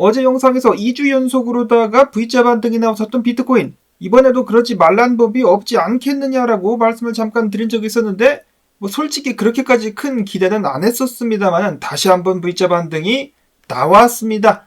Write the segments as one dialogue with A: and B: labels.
A: 어제 영상에서 2주 연속으로다가 V자 반등이 나왔었던 비트코인, 이번에도 그러지 말란 법이 없지 않겠느냐라고 말씀을 잠깐 드린 적이 있었는데 솔직히 그렇게까지 큰 기대는 안 했었습니다만 다시 한번 V자 반등이 나왔습니다.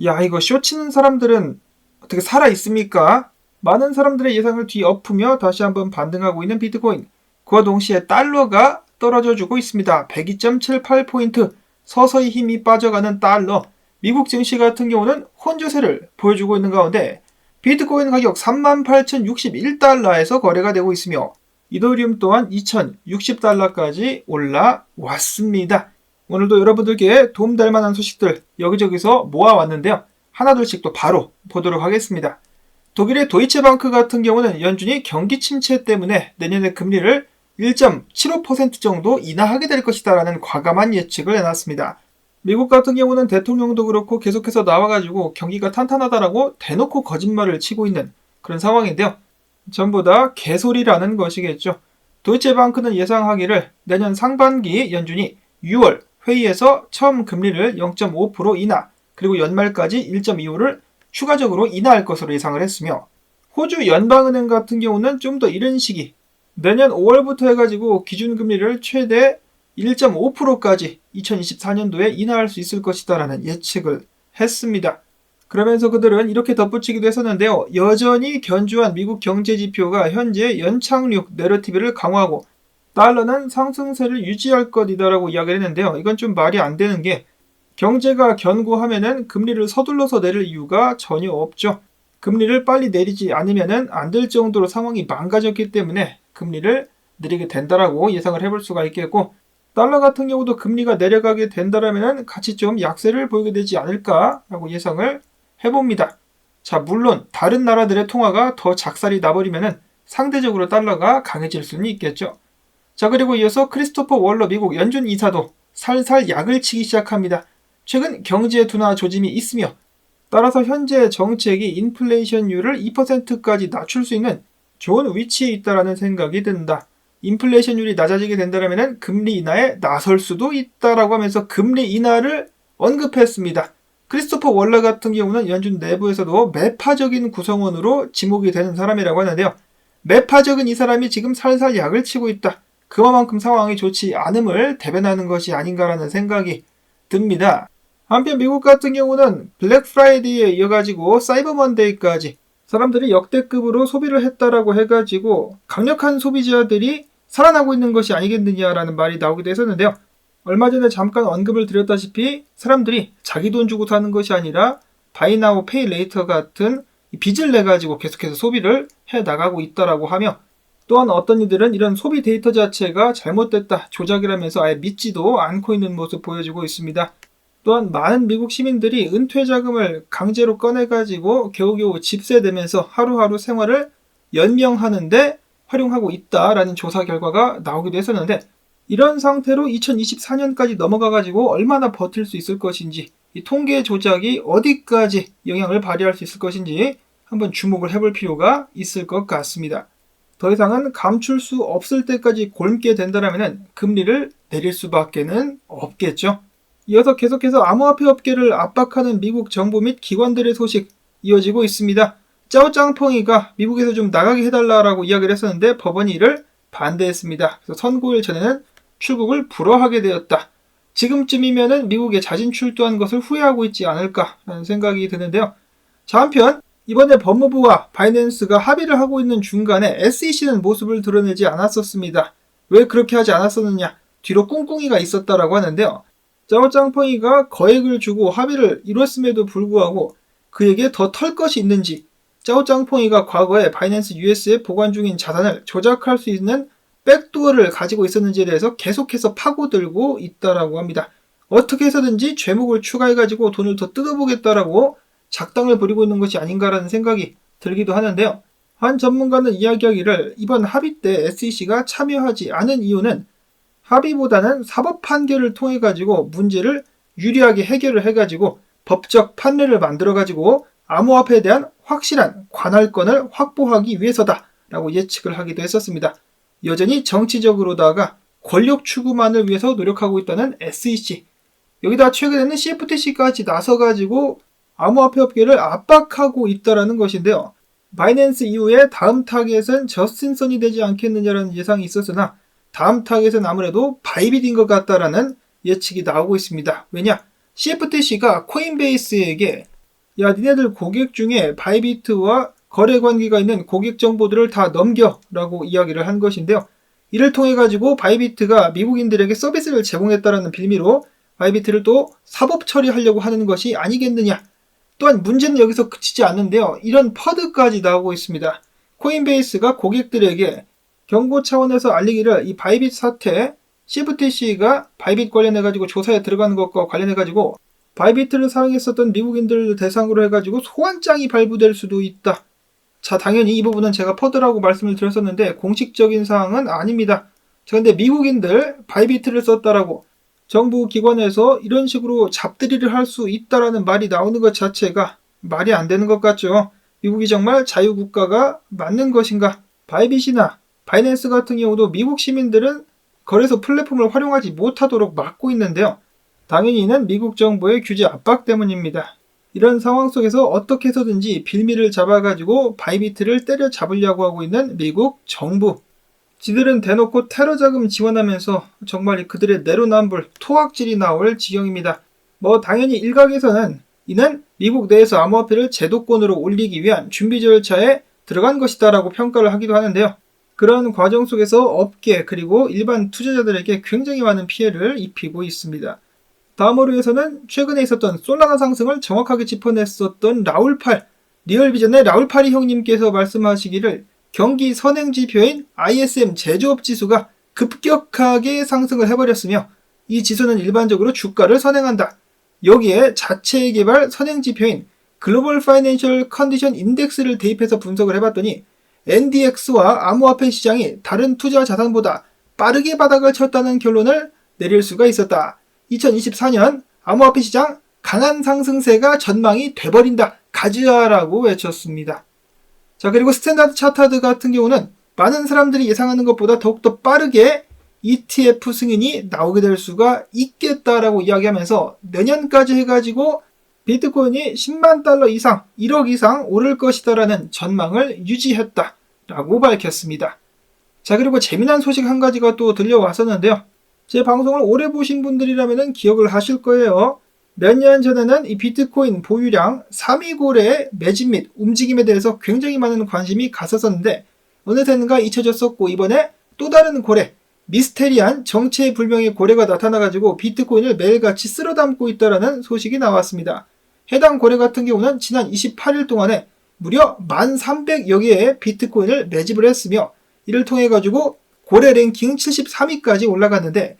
A: 야, 이거 쇼 치는 사람들은 어떻게 살아있습니까? 많은 사람들의 예상을 뒤엎으며 다시 한번 반등하고 있는 비트코인. 그와 동시에 달러가 떨어져주고 있습니다. 102.78포인트, 서서히 힘이 빠져가는 달러. 미국 증시 같은 경우는 혼조세를 보여주고 있는 가운데 비트코인 가격 38,061달러에서 거래가 되고 있으며 이더리움 또한 2,060달러까지 올라왔습니다. 오늘도 여러분들께 도움될 만한 소식들 여기저기서 모아왔는데요. 하나둘씩 또 바로 보도록 하겠습니다. 독일의 도이체방크 같은 경우는 연준이 경기 침체 때문에 내년에 금리를 1.75% 정도 인하하게 될 것이다 라는 과감한 예측을 해놨습니다. 미국 같은 경우는 대통령도 그렇고 계속해서 나와가지고 경기가 탄탄하다라고 대놓고 거짓말을 치고 있는 그런 상황인데요. 전부 다 개소리라는 것이겠죠. 도이체방크는 예상하기를 내년 상반기 연준이 6월 회의에서 처음 금리를 0.5% 인하, 그리고 연말까지 1.25를 추가적으로 인하할 것으로 예상을 했으며, 호주 연방은행 같은 경우는 좀 더 이른 시기, 내년 5월부터 해가지고 기준금리를 최대 1.5%까지 2024년도에 인하할 수 있을 것이다 라는 예측을 했습니다. 그러면서 그들은 이렇게 덧붙이기도 했었는데요. 여전히 견조한 미국 경제지표가 현재 연착륙 내러티브를 강화하고 달러는 상승세를 유지할 것이다라고 이야기를 했는데요. 이건 좀 말이 안 되는 게, 경제가 견고하면은 금리를 서둘러서 내릴 이유가 전혀 없죠. 금리를 빨리 내리지 않으면은 안 될 정도로 상황이 망가졌기 때문에 금리를 내리게 된다라고 예상을 해볼 수가 있겠고, 달러 같은 경우도 금리가 내려가게 된다라면은 같이 좀 약세를 보이게 되지 않을까라고 예상을 해봅니다. 자, 물론 다른 나라들의 통화가 더 작살이 나버리면은 상대적으로 달러가 강해질 수는 있겠죠. 자, 그리고 이어서 크리스토퍼 월러 미국 연준 이사도 살살 약을 치기 시작합니다. 최근 경제 둔화 조짐이 있으며, 따라서 현재 정책이 인플레이션율을 2%까지 낮출 수 있는 좋은 위치에 있다라는 생각이 든다. 인플레이션율이 낮아지게 된다면 금리 인하에 나설 수도 있다라고 하면서 금리 인하를 언급했습니다. 크리스토퍼 월러 같은 경우는 연준 내부에서도 매파적인 구성원으로 지목이 되는 사람이라고 하는데요. 매파적인 이 사람이 지금 살살 약을 치고 있다. 그만큼 상황이 좋지 않음을 대변하는 것이 아닌가라는 생각이 듭니다. 한편 미국 같은 경우는 블랙 프라이데이에 이어가지고 사이버 먼데이까지 사람들이 역대급으로 소비를 했다라고 해가지고 강력한 소비자들이 살아나고 있는 것이 아니겠느냐라는 말이 나오기도 했었는데요. 얼마 전에 잠깐 언급을 드렸다시피 사람들이 자기 돈 주고 사는 것이 아니라 바이 나우 페이 레이터 같은 빚을 내가지고 계속해서 소비를 해나가고 있다라고 하며, 또한 어떤 이들은 이런 소비 데이터 자체가 잘못됐다, 조작이라면서 아예 믿지도 않고 있는 모습 보여주고 있습니다. 또한 많은 미국 시민들이 은퇴 자금을 강제로 꺼내가지고 겨우겨우 집세되면서 하루하루 생활을 연명하는데 활용하고 있다라는 조사 결과가 나오기도 했었는데, 이런 상태로 2024년까지 넘어가가지고 얼마나 버틸 수 있을 것인지, 이 통계 조작이 어디까지 영향을 발휘할 수 있을 것인지 한번 주목을 해볼 필요가 있을 것 같습니다. 더 이상은 감출 수 없을 때까지 곪게 된다면 금리를 내릴 수밖에는 없겠죠. 이어서 계속해서 암호화폐 업계를 압박하는 미국 정부 및 기관들의 소식 이어지고 있습니다. 짜오짱펑이가 미국에서 좀 나가게 해달라고 이야기를 했었는데 법원이 이를 반대했습니다. 그래서 선고일 전에는 출국을 불허하게 되었다. 지금쯤이면은 미국에 자진 출두한 것을 후회하고 있지 않을까라는 생각이 드는데요. 자, 한편 이번에 법무부와 바이낸스가 합의를 하고 있는 중간에 SEC는 모습을 드러내지 않았었습니다. 왜 그렇게 하지 않았었느냐? 뒤로 꿍꿍이가 있었다라고 하는데요. 짜오짱펑이가 거액을 주고 합의를 이뤘음에도 불구하고 그에게 더 털 것이 있는지, 짜오짱펑이가 과거에 바이낸스 US에 보관 중인 자산을 조작할 수 있는 백도어를 가지고 있었는지에 대해서 계속해서 파고들고 있다라고 합니다. 어떻게 해서든지 죄목을 추가해가지고 돈을 더 뜯어보겠다라고 작당을 벌이고 있는 것이 아닌가라는 생각이 들기도 하는데요. 한 전문가는 이야기하기를 이번 합의 때 SEC가 참여하지 않은 이유는 합의보다는 사법 판결을 통해 가지고 문제를 유리하게 해결을 해가지고 법적 판례를 만들어가지고 암호화폐에 대한 확실한 관할권을 확보하기 위해서다라고 예측을 하기도 했었습니다. 여전히 정치적으로다가 권력 추구만을 위해서 노력하고 있다는 SEC. 여기다 최근에는 CFTC까지 나서가지고 암호화폐 업계를 압박하고 있다라는 것인데요. 바이낸스 이후에 다음 타겟은 저스틴선이 되지 않겠느냐라는 예상이 있었으나 다음 타겟은 아무래도 바이빗인 것 같다라는 예측이 나오고 있습니다. 왜냐? CFTC가 코인베이스에게 야, 니네들 고객 중에 바이비트와 거래 관계가 있는 고객 정보들을 다 넘겨라고 이야기를 한 것인데요. 이를 통해 가지고 바이비트가 미국인들에게 서비스를 제공했다라는 빌미로 바이비트를 또 사법 처리하려고 하는 것이 아니겠느냐. 또한 문제는 여기서 그치지 않는데요. 이런 퍼드까지 나오고 있습니다. 코인베이스가 고객들에게 경고 차원에서 알리기를 이 바이빗 사태, CFTC가 바이빗 관련해가지고 조사에 들어가는 것과 관련해가지고 바이비트를 사용했었던 미국인들 대상으로 해가지고 소환장이 발부될 수도 있다. 자, 당연히 이 부분은 제가 퍼드라고 말씀을 드렸었는데 공식적인 사항은 아닙니다. 자, 근데 미국인들 바이비트를 썼다라고 정부 기관에서 이런 식으로 잡들이를 할 수 있다라는 말이 나오는 것 자체가 말이 안 되는 것 같죠. 미국이 정말 자유국가가 맞는 것인가? 바이빗이나 바이낸스 같은 경우도 미국 시민들은 거래소 플랫폼을 활용하지 못하도록 막고 있는데요. 당연히 이는 미국 정부의 규제 압박 때문입니다. 이런 상황 속에서 어떻게 해서든지 빌미를 잡아가지고 바이비트를 때려잡으려고 하고 있는 미국 정부. 지들은 대놓고 테러 자금 지원하면서 정말 그들의 내로남불, 토악질이 나올 지경입니다. 당연히 일각에서는 이는 미국 내에서 암호화폐를 제도권으로 올리기 위한 준비 절차에 들어간 것이다라고 평가를 하기도 하는데요. 그런 과정 속에서 업계 그리고 일반 투자자들에게 굉장히 많은 피해를 입히고 있습니다. 다음으로 해서는 최근에 있었던 솔라나 상승을 정확하게 짚어냈었던 라울팔, 리얼비전의 라울팔이 형님께서 말씀하시기를 경기 선행지표인 ISM 제조업 지수가 급격하게 상승을 해버렸으며 이 지수는 일반적으로 주가를 선행한다. 여기에 자체 개발 선행지표인 글로벌 파이낸셜 컨디션 인덱스를 대입해서 분석을 해봤더니 NDX와 암호화폐 시장이 다른 투자 자산보다 빠르게 바닥을 쳤다는 결론을 내릴 수가 있었다. 2024년 암호화폐 시장 강한 상승세가 전망이 돼버린다. 가즈아라고 외쳤습니다. 자, 그리고 스탠다드 차타드 같은 경우는 많은 사람들이 예상하는 것보다 더욱더 빠르게 ETF 승인이 나오게 될 수가 있겠다라고 이야기하면서 내년까지 해가지고 비트코인이 10만 달러 이상, 1억 이상 오를 것이다라는 전망을 유지했다라고 밝혔습니다. 자, 그리고 재미난 소식 한 가지가 또 들려왔었는데요. 제 방송을 오래 보신 분들이라면 기억을 하실 거예요. 몇 년 전에는 이 비트코인 보유량 3위 고래의 매집 및 움직임에 대해서 굉장히 많은 관심이 갔었는데 어느샌가 잊혀졌었고 이번에 또 다른 고래, 미스테리한 정체불명의 고래가 나타나가지고 비트코인을 매일같이 쓸어담고 있다는 소식이 나왔습니다. 해당 고래 같은 경우는 지난 28일 동안에 무려 1,300여 개의 비트코인을 매집을 했으며 이를 통해 가지고 고래 랭킹 73위까지 올라갔는데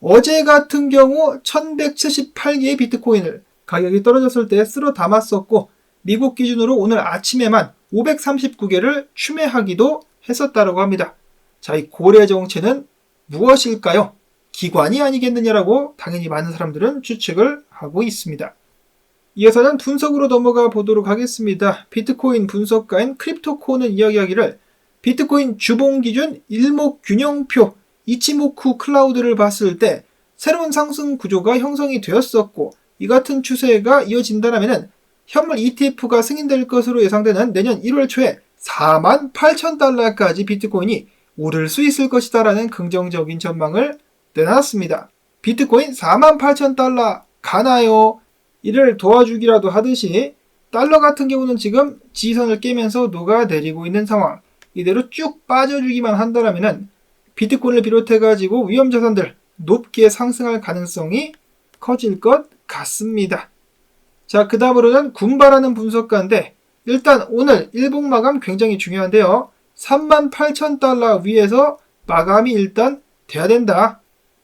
A: 어제 같은 경우 1178개의 비트코인을 가격이 떨어졌을 때 쓸어 담았었고 미국 기준으로 오늘 아침에만 539개를 추매하기도 했었다고 합니다. 자, 이 고래 정체는 무엇일까요? 기관이 아니겠느냐라고 당연히 많은 사람들은 추측을 하고 있습니다. 이어서는 분석으로 넘어가 보도록 하겠습니다. 비트코인 분석가인 크립토코는 이야기하기를 비트코인 주봉 기준 일목균형표 이치모쿠 클라우드를 봤을 때 새로운 상승 구조가 형성이 되었었고 이 같은 추세가 이어진다면 현물 ETF가 승인될 것으로 예상되는 내년 1월 초에 48,000달러까지 비트코인이 오를 수 있을 것이다라는 긍정적인 전망을 내놨습니다. 비트코인 48,000달러 가나요? 이를 도와주기라도 하듯이 달러 같은 경우는 지금 지지선을 깨면서 녹아내리고 있는 상황. 이대로 쭉 빠져주기만 한다면 비트코인을 비롯해가지고 위험자산들 높게 상승할 가능성이 커질 것 같습니다. 자, 그 다음으로는 군바라는 분석가인데 일단 오늘 일봉 마감 굉장히 중요한데요. 38,000달러 위에서 마감이 일단 돼야 된다.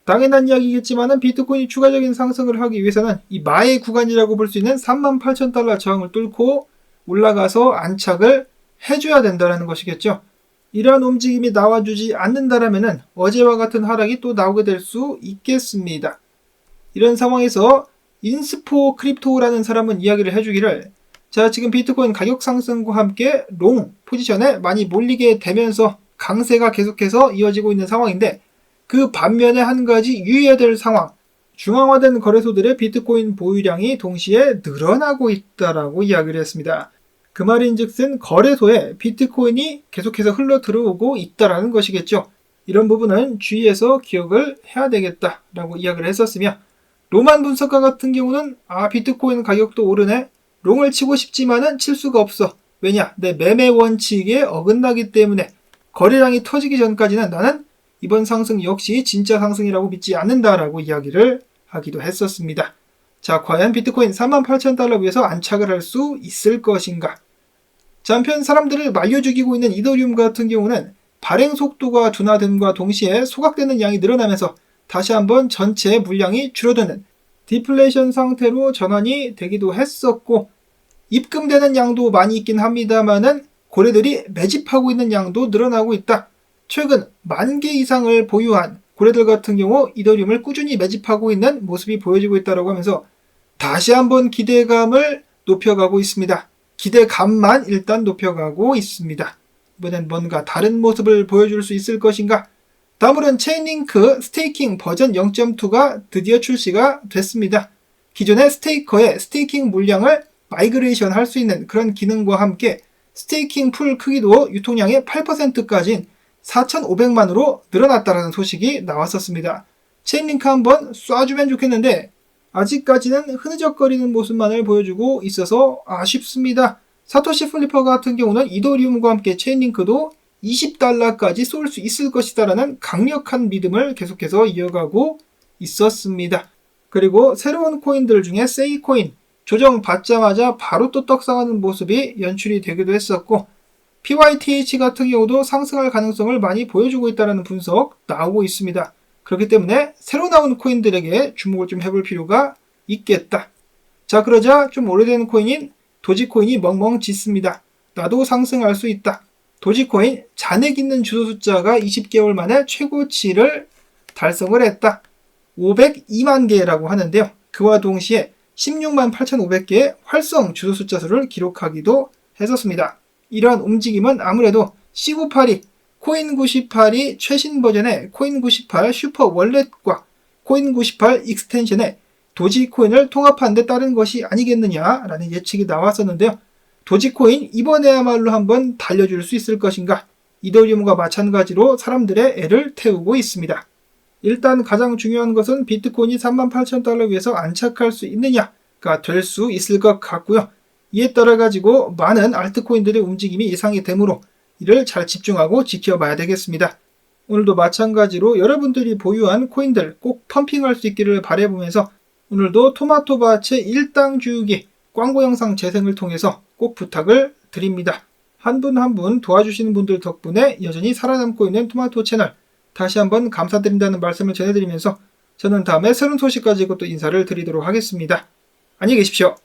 A: 당연한 이야기겠지만은 비트코인이 추가적인 상승을 하기 위해서는 이 마의 구간이라고 볼 수 있는 38,000달러 저항을 뚫고 올라가서 안착을 해줘야 된다는 것이겠죠. 이러한 움직임이 나와주지 않는다라면 어제와 같은 하락이 또 나오게 될 수 있겠습니다. 이런 상황에서 인스포 크립토라는 사람은 이야기를 해주기를 자, 지금 비트코인 가격 상승과 함께 롱 포지션에 많이 몰리게 되면서 강세가 계속해서 이어지고 있는 상황인데 그 반면에 한 가지 유의해야 될 상황, 중앙화된 거래소들의 비트코인 보유량이 동시에 늘어나고 있다라고 이야기를 했습니다. 그 말인즉슨 거래소에 비트코인이 계속해서 흘러 들어오고 있다라는 것이겠죠. 이런 부분은 주의해서 기억을 해야 되겠다라고 이야기를 했었으며, 로만 분석가 같은 경우는 비트코인 가격도 오르네. 롱을 치고 싶지만은 칠 수가 없어. 왜냐? 내 매매 원칙에 어긋나기 때문에 거래량이 터지기 전까지는 나는 이번 상승 역시 진짜 상승이라고 믿지 않는다라고 이야기를 하기도 했었습니다. 자, 과연 비트코인 48,000달러 위에서 안착을 할 수 있을 것인가? 자, 한편 사람들을 말려 죽이고 있는 이더리움 같은 경우는 발행 속도가 둔화됨과 동시에 소각되는 양이 늘어나면서 다시 한번 전체 물량이 줄어드는 디플레이션 상태로 전환이 되기도 했었고, 입금되는 양도 많이 있긴 합니다만은 고래들이 매집하고 있는 양도 늘어나고 있다. 최근 10,000개 이상을 보유한 고래들 같은 경우 이더리움을 꾸준히 매집하고 있는 모습이 보여지고 있다고 하면서 다시 한번 기대감을 높여가고 있습니다. 기대감만 일단 높여가고 있습니다. 이번엔 뭔가 다른 모습을 보여줄 수 있을 것인가? 다음으로는 체인링크 스테이킹 버전 0.2가 드디어 출시가 됐습니다. 기존의 스테이커의 스테이킹 물량을 마이그레이션 할 수 있는 그런 기능과 함께 스테이킹 풀 크기도 유통량의 8%까지인 4,500만으로 늘어났다는 소식이 나왔었습니다. 체인링크 한번 쏴주면 좋겠는데 아직까지는 흐느적거리는 모습만을 보여주고 있어서 아쉽습니다. 사토시 플리퍼 같은 경우는 이더리움과 함께 체인링크도 20달러까지 쏠 수 있을 것이다라는 강력한 믿음을 계속해서 이어가고 있었습니다. 그리고 새로운 코인들 중에 세이코인 조정받자마자 바로 또 떡상하는 모습이 연출이 되기도 했었고, PYTH 같은 경우도 상승할 가능성을 많이 보여주고 있다는 분석 나오고 있습니다. 그렇기 때문에 새로 나온 코인들에게 주목을 좀 해볼 필요가 있겠다. 자, 그러자 좀 오래된 코인인 도지코인이 멍멍 짖습니다. 나도 상승할 수 있다. 도지코인 잔액 있는 주소 숫자가 20개월 만에 최고치를 달성을 했다. 502만 개라고 하는데요. 그와 동시에 16만 8,500개의 활성 주소 숫자 수를 기록하기도 했었습니다. 이러한 움직임은 아무래도 C982, 코인98이 최신 버전의 코인98 슈퍼 월렛과 코인98 익스텐션의 도지코인을 통합한 데 따른 것이 아니겠느냐라는 예측이 나왔었는데요. 도지코인 이번에야말로 한번 달려줄 수 있을 것인가? 이더리움과 마찬가지로 사람들의 애를 태우고 있습니다. 일단 가장 중요한 것은 비트코인이 38,000달러 위에서 안착할 수 있느냐가 될 수 있을 것 같고요. 이에 따라 가지고 많은 알트코인들의 움직임이 예상이 되므로 이를 잘 집중하고 지켜봐야 되겠습니다. 오늘도 마찬가지로 여러분들이 보유한 코인들 꼭 펌핑할 수 있기를 바라보면서 오늘도 토마토밭의 일당 주기 광고 영상 재생을 통해서 꼭 부탁을 드립니다. 한 분 한 분 도와주시는 분들 덕분에 여전히 살아남고 있는 토마토 채널, 다시 한번 감사드린다는 말씀을 전해드리면서 저는 다음에 새로운 소식 가지고 또 인사를 드리도록 하겠습니다. 안녕히 계십시오.